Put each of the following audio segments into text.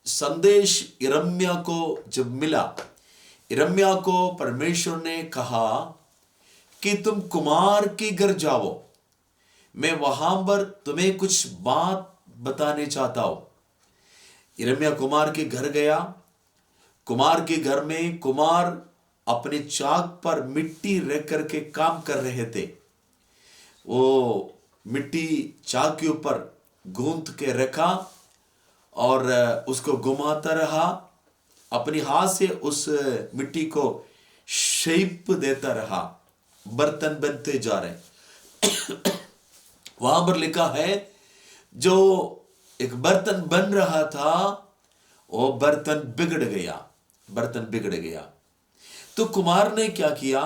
संदेश यिर्मयाह को जब मिला, यिर्मयाह को परमेश्वर ने कहा कि तुम कुमार के घर जाओ, मैं वहां पर तुम्हें कुछ बात बताने चाहता हूं। यिर्मयाह कुमार के घर गया। कुमार के घर में कुमार अपने चाक पर मिट्टी रख करके काम कर रहे थे। वो मिट्टी चाक के ऊपर गूंथ के रखा और उसको घुमाता रहा, अपनी हाथ से उस मिट्टी को शेप देता रहा, बर्तन बनते जा रहे। वहां पर लिखा है जो एक बर्तन बन रहा था वो बर्तन बिगड़ गया। तो कुमार ने क्या किया,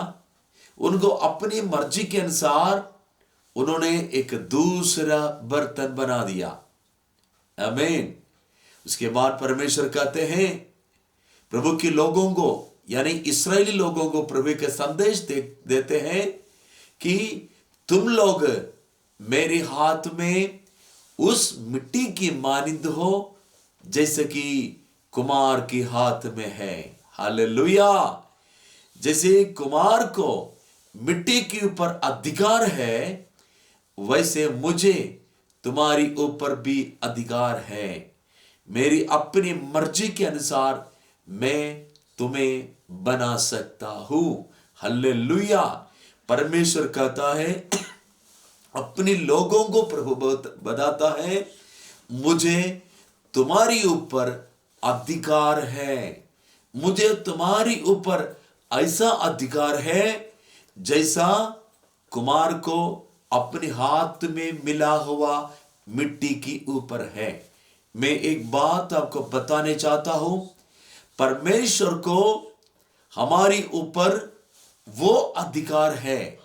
उनको अपनी मर्जी के अनुसार उन्होंने एक दूसरा बर्तन बना दिया। आमीन। उसके बाद परमेश्वर कहते हैं प्रभु के लोगों को, यानी इस्राएली लोगों को प्रभु के संदेश देते हैं कि तुम लोग मेरे हाथ में उस मिट्टी की मानिंद हो जैसे कि कुमार के हाथ में है। हालेलुया। जैसे कुमार को मिट्टी के ऊपर अधिकार है, वैसे मुझे तुम्हारी ऊपर भी अधिकार है। मेरी अपनी मर्जी के अनुसार मैं तुम्हें बना सकता हूं। हालेलुया। परमेश्वर कहता है अपने लोगों को, प्रभु बताता है मुझे तुम्हारी ऊपर अधिकार है। मुझे तुम्हारी ऊपर ऐसा अधिकार है जैसा कुमार को अपने हाथ में मिला हुआ मिट्टी के ऊपर है। मैं एक बात आपको बताने चाहता हूं, परमेश्वर को हमारी ऊपर वो अधिकार है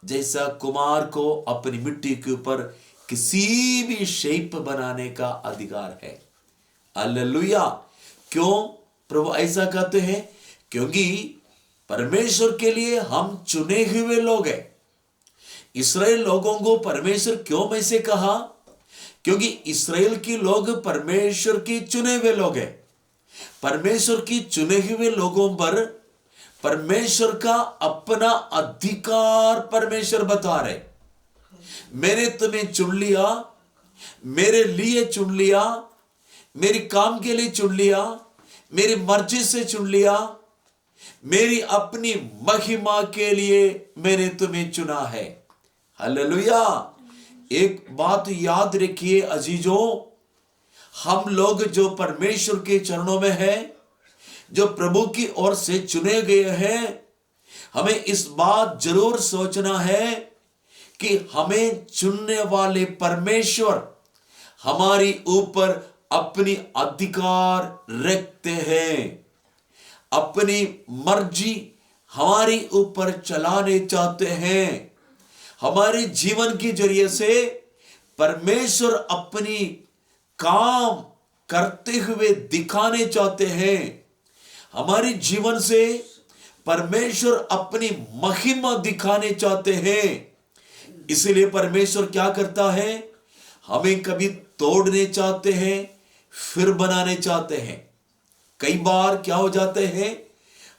जैसा कुमार को अपनी मिट्टी के ऊपर किसी भी शेप बनाने का अधिकार है। हालेलुया। क्यों प्रभु ऐसा कहते हैं? क्योंकि परमेश्वर के लिए हम चुने हुए लोग हैं। इस्राएल लोगों को परमेश्वर क्यों में से कहा? क्योंकि इस्राएल के लोग परमेश्वर के चुने हुए लोग हैं। परमेश्वर की चुने हुए लोगों पर परमेश्वर का अपना अधिकार परमेश्वर बता रहे। मैंने तुम्हें चुन लिया, मेरे लिए चुन लिया, मेरी काम के लिए चुन लिया, मेरी मर्जी से चुन लिया, मेरी अपनी महिमा के लिए मैंने तुम्हें चुना है। हालेलुया। एक बात याद रखिए अजीजों, हम लोग जो परमेश्वर के चरणों में हैं, जो प्रभु की ओर से चुने गए हैं, हमें इस बात जरूर सोचना है कि हमें चुनने वाले परमेश्वर हमारी ऊपर अपनी अधिकार रखते हैं, अपनी मर्जी हमारी ऊपर चलाने चाहते हैं। हमारे जीवन के जरिए से परमेश्वर अपनी काम करते हुए दिखाने चाहते हैं। हमारे जीवन से परमेश्वर अपनी महिमा दिखाने चाहते हैं। इसलिए परमेश्वर क्या करता है, हमें कभी तोड़ने चाहते हैं, फिर बनाने चाहते हैं। कई बार क्या हो जाते हैं,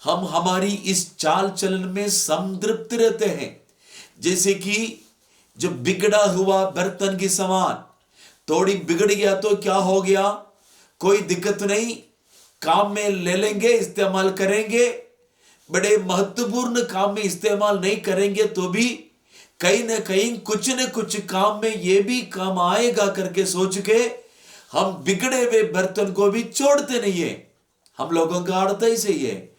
हम हमारी इस चाल चलन में संतृप्त रहते हैं, जैसे कि जो बिगड़ा हुआ बर्तन की समान। थोड़ी बिगड़ गया तो क्या हो गया, कोई दिक्कत नहीं, काम में ले लेंगे, इस्तेमाल करेंगे। बड़े महत्वपूर्ण काम में इस्तेमाल नहीं करेंगे तो भी कहीं ना कहीं कुछ न कुछ काम में ये भी काम आएगा करके सोच के हम बिगड़े हुए बर्तन को भी छोड़ते नहीं है। हम लोगों का अर्थ ही सही है।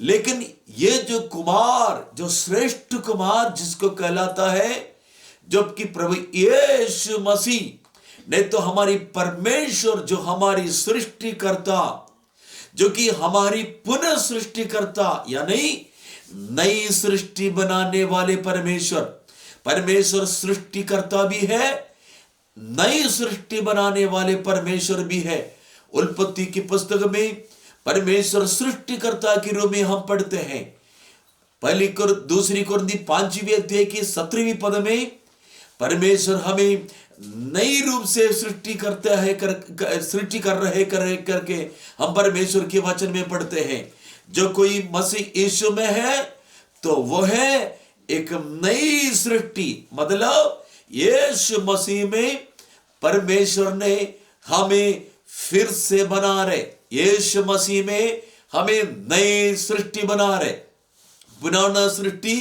लेकिन ये जो कुमार, जो श्रेष्ठ कुमार जिसको कहलाता है, जबकि प्रभु यीशु मसीह नहीं तो हमारी परमेश्वर, जो हमारी सृष्टिकर्ता, जो कि हमारी पुनः सृष्टिकर्ता यानी नई सृष्टि बनाने वाले परमेश्वर सृष्टिकर्ता भी है, नई सृष्टि बनाने वाले परमेश्वर भी है। उत्पत्ति की पुस्तक में परमेश्वर सृष्टिकर्ता के रूप में हम पढ़ते हैं। पहली दूसरी कुरिन्थी 5वीं अध्याय की 17वीं पद में परमेश्वर हमें नई रूप से सृष्टि करता है सृष्टि कर रहे करके हम परमेश्वर के वचन में पढ़ते हैं। जो कोई मसीह यीशु में है तो वो है एक नई सृष्टि। मतलब यीशु मसीह में परमेश्वर ने हमें फिर से बना रहे, यीशु मसीह में हमें नई सृष्टि बना रहे। पुराना सृष्टि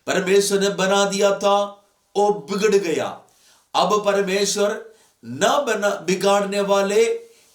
परमेश्वर ने बना दिया था, वो बिगड़ गया। अब परमेश्वर न बिगाड़ने वाले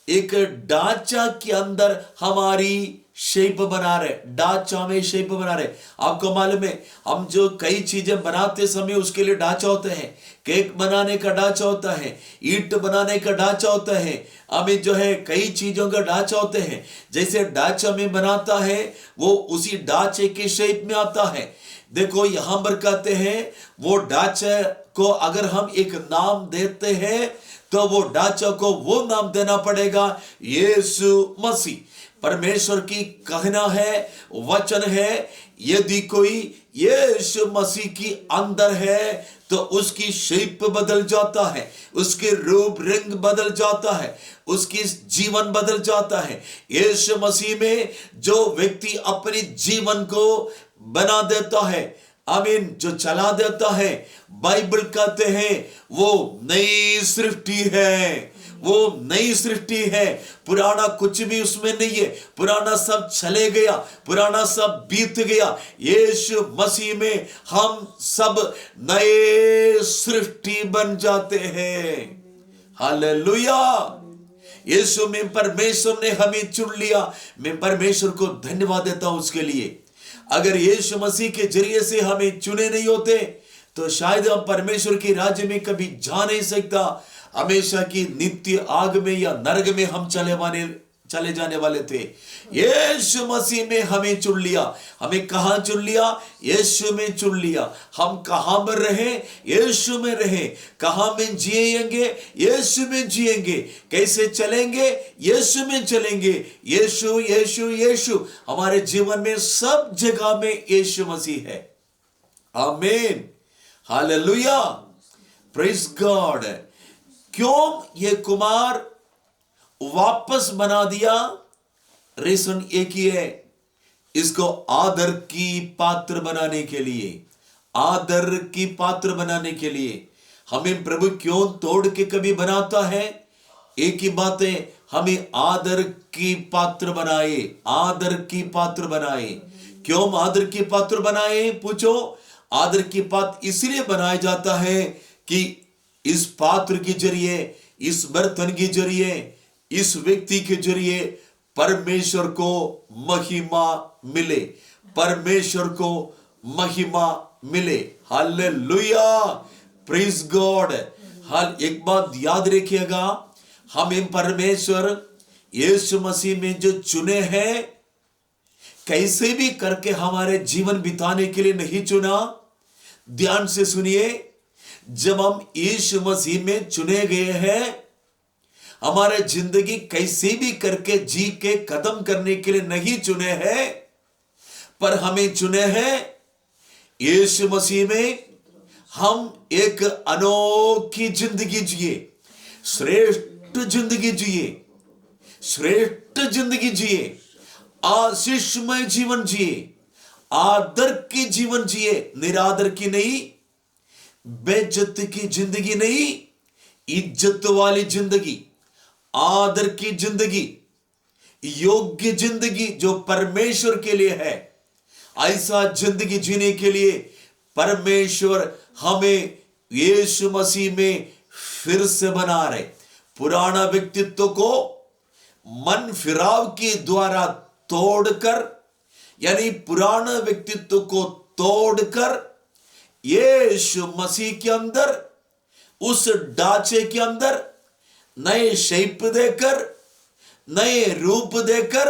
एक ढांचा के अंदर हमारी शेप बना रहे, ढांचा में शेप बना रहे। आपको मालूम है, हम जो कई चीजें बनाते समय उसके लिए ढांचा होते हैं। केक बनाने का ढांचा होता है, ईंट बनाने का ढांचा होता है, हमें जो है कई चीजों का ढांचा होते हैं। जैसे ढांचा में बनाता है वो उसी ढांचे के शेप में आता है। देखो यहां पर कहते हैं वो ढांचे को अगर हम एक नाम देते हैं तो वो ढांचा को वो नाम देना पड़ेगा, यीशु मसीह। परमेश्वर की कहना है, वचन है, यदि कोई यीशु मसीह की अंदर है तो उसकी शेप बदल जाता है, उसके रूप रंग बदल जाता है, उसकी जीवन बदल जाता है। यीशु मसीह में जो व्यक्ति अपने जीवन को बना देता है, आमीन, जो चला देता है, बाइबल कहते हैं वो नई सृष्टि है, वो नई सृष्टि है। पुराना कुछ भी उसमें नहीं है, पुराना सब चले गया, पुराना सब बीत गया। यीशु मसीह में हम सब नए सृष्टि बन जाते हैं। हालेलुया। यीशु में परमेश्वर ने हमें चुन लिया। मैं परमेश्वर को धन्यवाद देता हूं उसके लिए। अगर यीशु मसीह के जरिए से हमें चुने नहीं होते तो शायद हम परमेश्वर के राज्य में कभी जा नहीं सकता। हमेशा की नित्य आग में या नरक में हम चले जाने वाले थे। यीशु मसीह में हमें चुन लिया। हमें कहां चुन लिया? यीशु में चुन लिया। हम कहां पर रहे? यीशु में रहे। कहां में जिएंगे? यीशु में जिएंगे। कैसे चलेंगे? यीशु में चलेंगे। यीशु यीशु यीशु। हमारे जीवन में सब जगह में यीशु मसीह है। आमीन, हालेलुया, प्रेज गॉड। क्यों ये कुमार वापस बना दिया? रीजन एक ही है, इसको आदर की पात्र बनाने के लिए। आदर की पात्र बनाने के लिए हमें प्रभु क्यों तोड़ के कभी बनाता है? एक ही बात है, हमें आदर की पात्र बनाए, आदर की पात्र बनाए। क्यों आदर की पात्र बनाए? पूछो। आदर की पात्र इसलिए बनाया जाता है कि इस पात्र के जरिए, इस बर्तन के जरिए, इस व्यक्ति के जरिए परमेश्वर को महिमा मिले, परमेश्वर को महिमा मिले। Hallelujah, praise God. हाल एक बात याद रखिएगा, हमें परमेश्वर यीशु मसीह में जो चुने हैं, कैसे भी करके हमारे जीवन बिताने के लिए नहीं चुना। ध्यान से सुनिए, जब हम यीशु मसीह में चुने गए हैं, हमारे जिंदगी कैसे भी करके जी के कदम करने के लिए नहीं चुने हैं, पर हमें चुने हैं यीशु मसीह में। हम एक अनोखी जिंदगी जिए, श्रेष्ठ जिंदगी जिए, श्रेष्ठ जिंदगी जिए, आशीषमय जीवन जिए, आदर की जीवन जिए, निरादर की नहीं, बेइज्जत की जिंदगी नहीं, इज्जत वाली जिंदगी, आदर की जिंदगी, योग्य जिंदगी जो परमेश्वर के लिए है। ऐसा जिंदगी जीने के लिए परमेश्वर हमें यीशु मसीह में फिर से बना रहे। पुराना व्यक्तित्व को मन फिराव के द्वारा तोड़कर, यानी पुराना व्यक्तित्व को तोड़कर यीशु मसीह के अंदर, उस ढांचे के अंदर नए शेप देकर, नए रूप देकर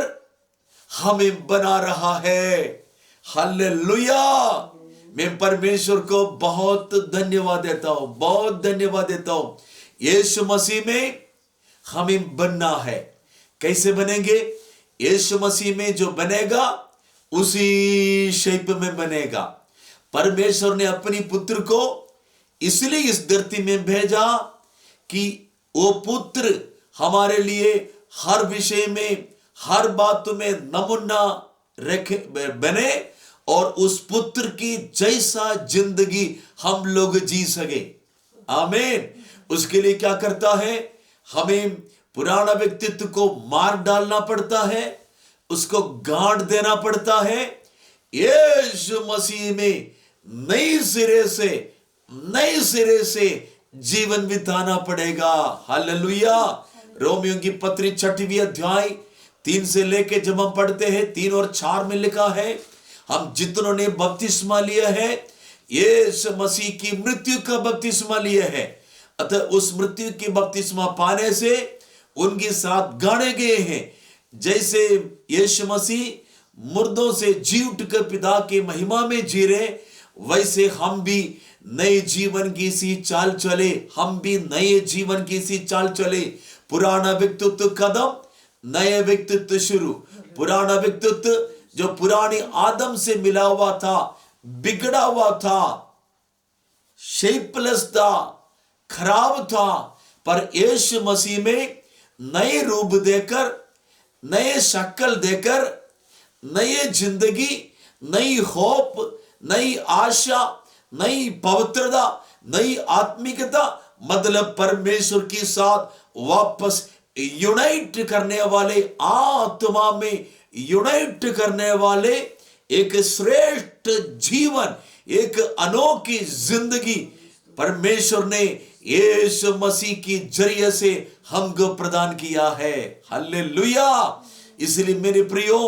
हमें बना रहा है। हालेलुया। मैं परमेश्वर को बहुत धन्यवाद देता हूं, बहुत धन्यवाद देता हूं। यीशु मसीह में हमें बनना है। कैसे बनेंगे? यीशु मसीह में जो बनेगा उसी शेप में बनेगा। परमेश्वर ने अपनी पुत्र को इसलिए इस धरती में भेजा कि वो पुत्र हमारे लिए हर विषय में, हर बात में नमूना रखे बने और उस पुत्र की जैसा जिंदगी हम लोग जी सके। आमीन। उसके लिए क्या करता है? हमें पुराना व्यक्तित्व को मार डालना पड़ता है, उसको गांठ देना पड़ता है, यीशु मसीह में नए सिरे से जीवन बिताना पड़ेगा। हालेलुया। रोमियो की पत्री 6वीं अध्याय 3 से लेके जब हम पढ़ते हैं 3 और 4 में लिखा है, हम जितनों ने बपतिस्मा लिया है यीशु मसीह की मृत्यु का बपतिस्मा लिया है, अतः उस मृत्यु की बपतिस्मा पाने से उनके साथ गाड़े गए हैं। जैसे यीशु मसीह मुर्दों से जी उठकर पिता की महिमा में जी रहे, वैसे हम भी नए जीवन की सी चाल चले, हम भी नए जीवन की सी चाल चले। पुराना व्यक्तित्व खत्म, नए व्यक्तित्व शुरू। पुराना व्यक्तित्व जो पुरानी आदम से मिला हुआ था, बिगड़ा हुआ था, शेपलेस था, खराब था, पर यीशु मसीह में नए रूप देकर, नए शक्ल देकर, नई जिंदगी, नई होप, नई आशा, नई पवित्रता, नई आत्मिकता, मतलब परमेश्वर के साथ वापस यूनाइट करने वाले, आत्मा में यूनाइट करने वाले एक श्रेष्ठ जीवन, एक अनोखी जिंदगी परमेश्वर ने यीशु मसीह की जरिए से हमको प्रदान किया है। हालेलुया। इसलिए मेरे प्रियो,